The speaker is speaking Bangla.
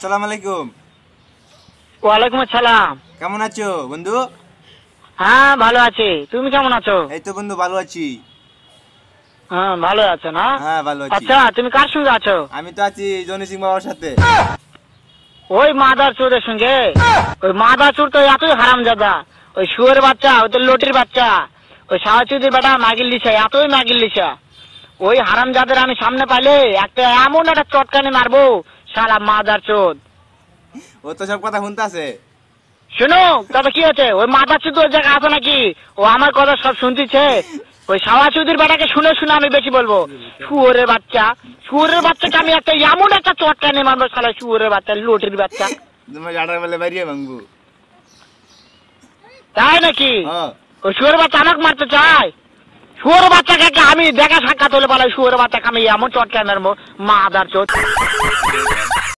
আসসালামু আলাইকুম। ওয়ালাইকুম আসসালাম। কেমন আছো বন্ধু? হ্যাঁ ভালো আছি, তুমি কেমন আছো? এই তো বন্ধু ভালো আছি। হ্যাঁ ভালো আছো না? হ্যাঁ ভালো আছি। আচ্ছা তুমি কার সঙ্গে আছো? আমি তো আছি জনি সিং বাবার সাথে। ওই মাদার চোরের সঙ্গে? ওই মাদার চোর তো এতই হারামজাদা, ওই শুয়োরের বাচ্চা, ওই তো লটির বাচ্চা, ওই শাহচুদির বেটা মাগিল লিসা, এতই মাগিল লিসা। ওই হারামজাদের আমি সামনে পাইলে একটা এমন একটা চটকানি মারবো, শালা মাদার চোদ। ও তো সব কথা শুনতে আছে। শোনো তবে কি আছে, ওই মাদার চোদ ওই জায়গায় আছে নাকি? ও আমার কথা সব শুনতেছে। ওই শাহচুদির বেটাকে শুনে শুনে আমি বেশি বলবো। শুয়োরের বাচ্চা, শুয়োরের বাচ্চাকে আমি একটা এমন একটা চটকানি মারবো, শালা শুয়োরের বাচ্চা, লটির বাচ্চা। তোমার জাটার বেলে বাইরে ভাঙবো। তাই নাকি? হ্যাঁ। ওই শুয়োরের বাচ্চা আমাকে মারতে চায়? শুয়োরের বাচ্চাকে আমি দেখা সাক্ষাৎ হলে বলে শুয়োরের বাচ্চাকে আমি এমন চটকানি মারবো, মাদার চোদ।